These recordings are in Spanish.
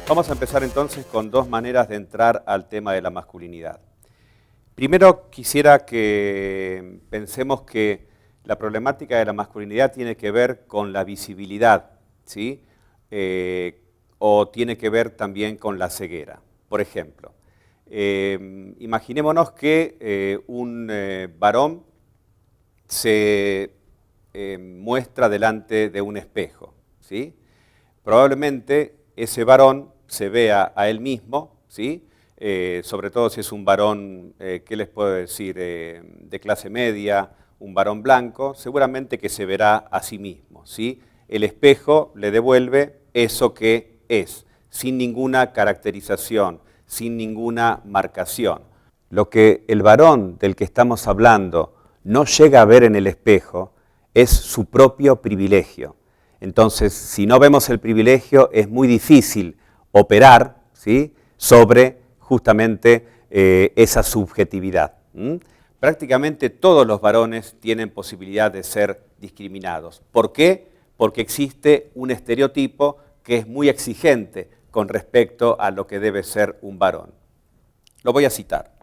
Vamos a empezar entonces con dos maneras de entrar al tema de la masculinidad. Primero quisiera que pensemos que la problemática de la masculinidad tiene que ver con la visibilidad, ¿sí? O tiene que ver también con la ceguera. Por ejemplo, imaginémonos que un varón se muestra delante de un espejo, ¿sí? Probablemente ese varón se vea a él mismo, ¿sí? Sobre todo si es un varón, ¿qué les puedo decir?, de clase media, un varón blanco, seguramente que se verá a sí mismo, ¿sí? El espejo le devuelve eso que es, sin ninguna caracterización, sin ninguna marcación. Lo que el varón del que estamos hablando no llega a ver en el espejo es su propio privilegio. Entonces, si no vemos el privilegio, es muy difícil operar, ¿sí?, sobre justamente esa subjetividad. Prácticamente todos los varones tienen posibilidad de ser discriminados. ¿Por qué? Porque existe un estereotipo que es muy exigente con respecto a lo que debe ser un varón. Lo voy a citar.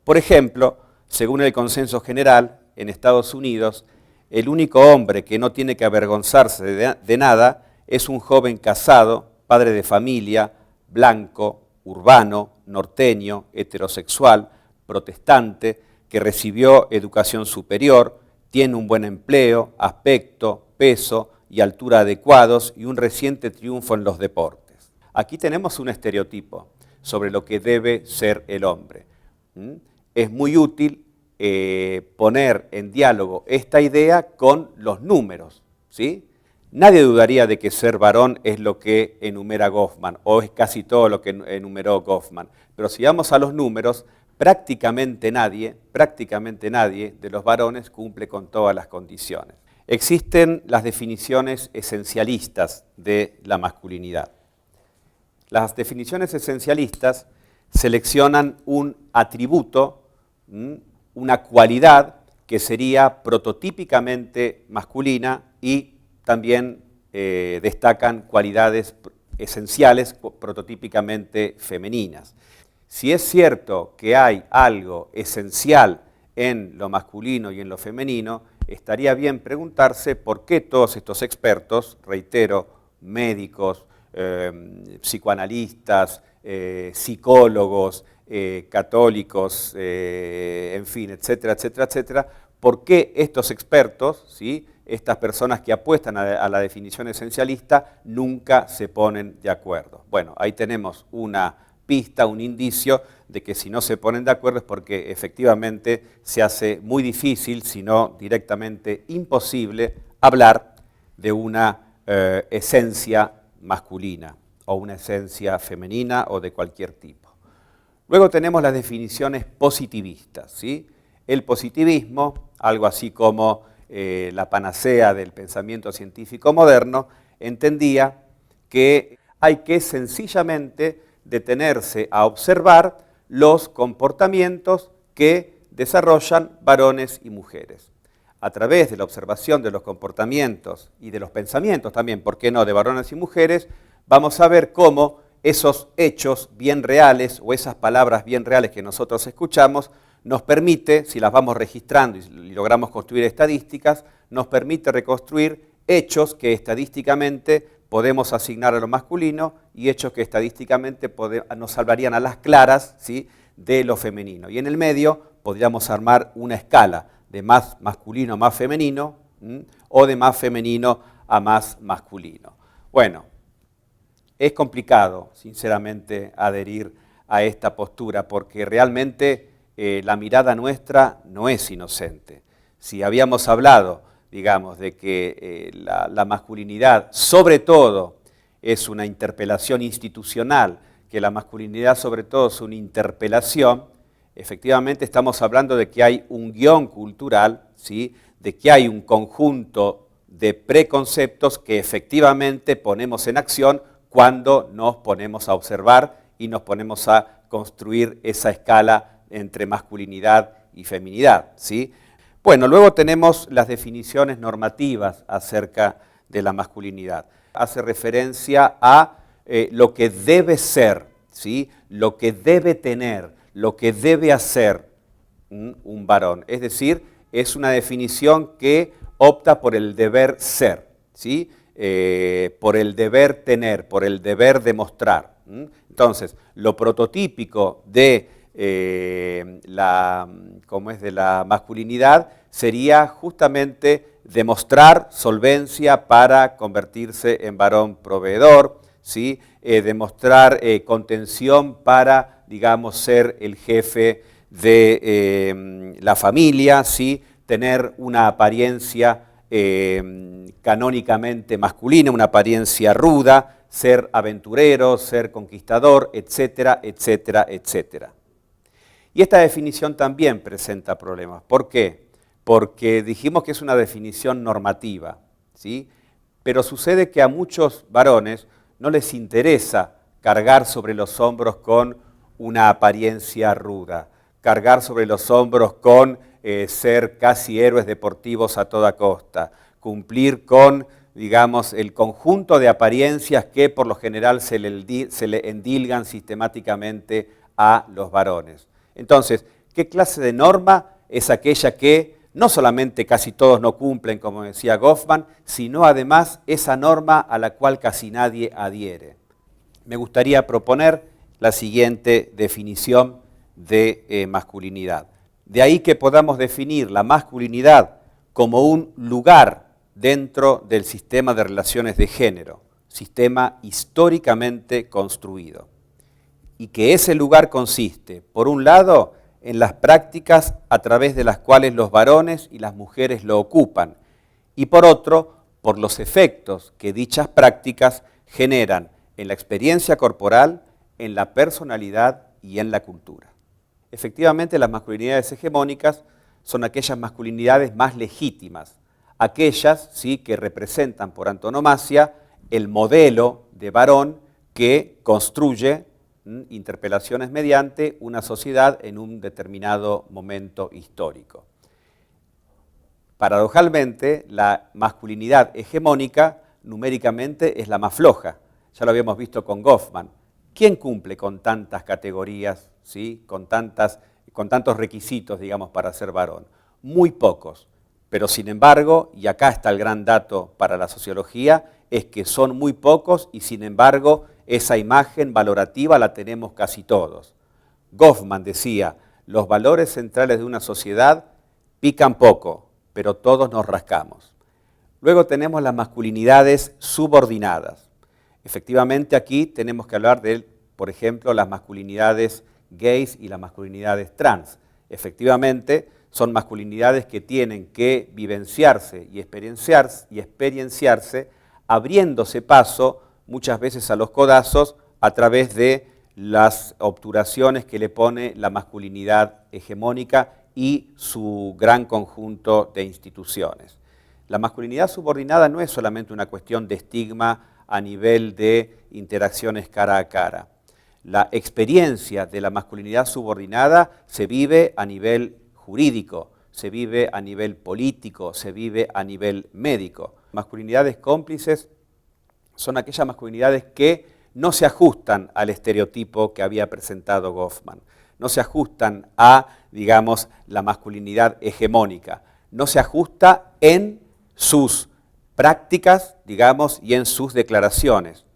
Por ejemplo, según el consenso general, en Estados Unidos, el único hombre que no tiene que avergonzarse de nada es un joven casado, padre de familia, blanco, urbano, norteño, heterosexual, protestante, que recibió educación superior, tiene un buen empleo, aspecto, peso y altura adecuados y un reciente triunfo en los deportes. Aquí tenemos un estereotipo sobre lo que debe ser el hombre. Es muy útil poner en diálogo esta idea con los números, ¿sí? Nadie dudaría de que ser varón es lo que enumera Goffman, o es casi todo lo que enumeró Goffman. Pero si vamos a los números, prácticamente nadie de los varones cumple con todas las condiciones. Existen las definiciones esencialistas de la masculinidad. Las definiciones esencialistas seleccionan un atributo, una cualidad que sería prototípicamente masculina y también destacan cualidades esenciales prototípicamente femeninas. Si es cierto que hay algo esencial en lo masculino y en lo femenino, estaría bien preguntarse por qué todos estos expertos, reitero, médicos, psicoanalistas, psicólogos, católicos, en fin, etcétera, etcétera, etcétera, por qué estos expertos, ¿sí?, estas personas que apuestan a la definición esencialista, nunca se ponen de acuerdo. Bueno, ahí tenemos una pista, un indicio de que si no se ponen de acuerdo es porque efectivamente se hace muy difícil, si no directamente imposible, hablar de una esencia masculina o una esencia femenina o de cualquier tipo. Luego tenemos las definiciones positivistas, ¿sí? El positivismo, algo así como la panacea del pensamiento científico moderno, entendía que hay que sencillamente detenerse a observar los comportamientos que desarrollan varones y mujeres. A través de la observación de los comportamientos y de los pensamientos también, ¿por qué no?, de varones y mujeres, vamos a ver cómo esos hechos bien reales o esas palabras bien reales que nosotros escuchamos nos permite, si las vamos registrando y logramos construir estadísticas, nos permite reconstruir hechos que estadísticamente podemos asignar a lo masculino y hechos que estadísticamente nos salvarían a las claras, ¿sí?, de lo femenino. Y en el medio podríamos armar una escala de más masculino a más femenino, o de más femenino a más masculino. Bueno, es complicado, sinceramente, adherir a esta postura porque realmente la mirada nuestra no es inocente. Si habíamos hablado, digamos, de que la masculinidad, sobre todo, es una interpelación institucional, que la masculinidad, sobre todo, es una interpelación, efectivamente estamos hablando de que hay un guión cultural, ¿sí?, de que hay un conjunto de preconceptos que efectivamente ponemos en acción cuando nos ponemos a observar y nos ponemos a construir esa escala entre masculinidad y feminidad, ¿sí? Bueno, luego tenemos las definiciones normativas acerca de la masculinidad. Hace referencia a lo que debe ser, ¿sí? Lo que debe tener, lo que debe hacer un varón. Es decir, es una definición que opta por el deber ser, ¿sí? Por el deber tener, por el deber demostrar. Entonces, lo prototípico de de la masculinidad sería justamente demostrar solvencia para convertirse en varón proveedor, ¿sí? Demostrar contención para, digamos, ser el jefe de la familia, ¿sí? Tener una apariencia canónicamente masculina, una apariencia ruda, ser aventurero, ser conquistador, etcétera, etcétera, etcétera. Y esta definición también presenta problemas. ¿Por qué? Porque dijimos que es una definición normativa, ¿sí? Pero sucede que a muchos varones no les interesa cargar sobre los hombros con una apariencia ruda, cargar sobre los hombros con ser casi héroes deportivos a toda costa, cumplir con, digamos, el conjunto de apariencias que por lo general se le endilgan sistemáticamente a los varones. Entonces, ¿qué clase de norma es aquella que no solamente casi todos no cumplen, como decía Goffman, sino además esa norma a la cual casi nadie adhiere? Me gustaría proponer la siguiente definición de masculinidad. De ahí que podamos definir la masculinidad como un lugar dentro del sistema de relaciones de género, sistema históricamente construido. Y que ese lugar consiste, por un lado, en las prácticas a través de las cuales los varones y las mujeres lo ocupan, y por otro, por los efectos que dichas prácticas generan en la experiencia corporal, en la personalidad y en la cultura. Efectivamente, las masculinidades hegemónicas son aquellas masculinidades más legítimas, aquellas, ¿sí?, que representan por antonomasia el modelo de varón que construye interpelaciones mediante una sociedad en un determinado momento histórico. Paradojalmente, la masculinidad hegemónica numéricamente es la más floja. Ya lo habíamos visto con Goffman. ¿Quién cumple con tantas categorías, ¿sí?, con tantos requisitos, digamos, para ser varón? Muy pocos. Pero sin embargo, y acá está el gran dato para la sociología, es que son muy pocos y sin embargo esa imagen valorativa la tenemos casi todos. Goffman decía, los valores centrales de una sociedad pican poco, pero todos nos rascamos. Luego tenemos las masculinidades subordinadas. Efectivamente aquí tenemos que hablar de, por ejemplo, las masculinidades gays y las masculinidades trans. Efectivamente, son masculinidades que tienen que vivenciarse y experienciarse abriéndose paso muchas veces a los codazos a través de las obturaciones que le pone la masculinidad hegemónica y su gran conjunto de instituciones. La masculinidad subordinada no es solamente una cuestión de estigma a nivel de interacciones cara a cara. La experiencia de la masculinidad subordinada se vive a nivel jurídico, se vive a nivel político, se vive a nivel médico. Masculinidades cómplices son aquellas masculinidades que no se ajustan al estereotipo que había presentado Goffman, no se ajustan a, digamos, la masculinidad hegemónica, no se ajusta en sus prácticas, digamos, y en sus declaraciones.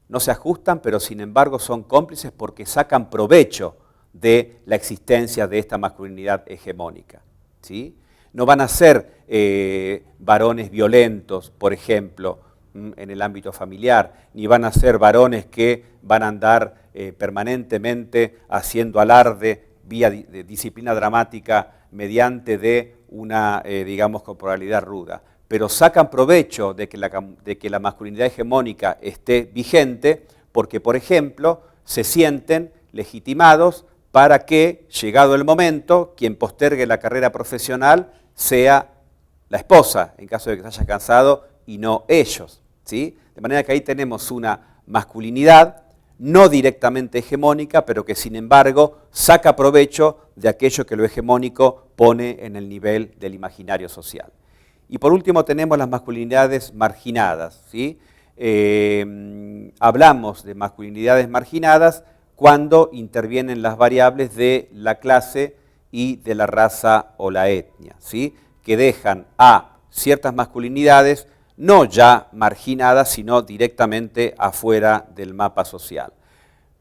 No se ajustan, pero sin embargo son cómplices porque sacan provecho de la existencia de esta masculinidad hegemónica, ¿sí? No van a ser varones violentos, por ejemplo, en el ámbito familiar, ni van a ser varones que van a andar permanentemente haciendo alarde vía disciplina dramática mediante de una, digamos, corporalidad ruda. Pero sacan provecho de que la masculinidad hegemónica esté vigente porque, por ejemplo, se sienten legitimados para que, llegado el momento, quien postergue la carrera profesional sea la esposa, en caso de que se haya casado, y no ellos, ¿sí? De manera que ahí tenemos una masculinidad no directamente hegemónica, pero que sin embargo saca provecho de aquello que lo hegemónico pone en el nivel del imaginario social. Y por último tenemos las masculinidades marginadas, ¿sí? hablamos de masculinidades marginadas cuando intervienen las variables de la clase y de la raza o la etnia, ¿sí? Que dejan a ciertas masculinidades no ya marginadas, sino directamente afuera del mapa social.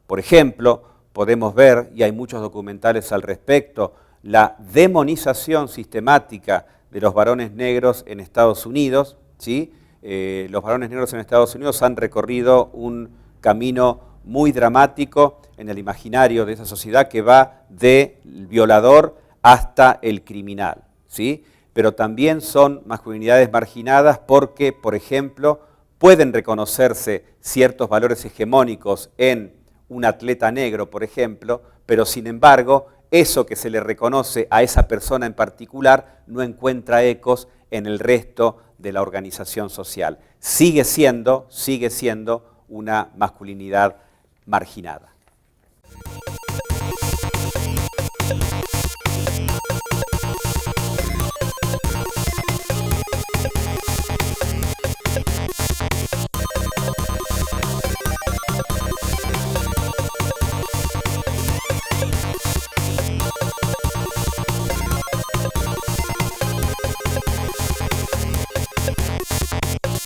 Por ejemplo, podemos ver, y hay muchos documentales al respecto, la demonización sistemática de los varones negros en Estados Unidos, ¿sí? Los varones negros en Estados Unidos han recorrido un camino muy dramático en el imaginario de esa sociedad que va del violador hasta el criminal, ¿sí? Pero también son masculinidades marginadas porque, por ejemplo, pueden reconocerse ciertos valores hegemónicos en un atleta negro, por ejemplo, pero sin embargo, eso que se le reconoce a esa persona en particular no encuentra ecos en el resto de la organización social. Sigue siendo una masculinidad marginada.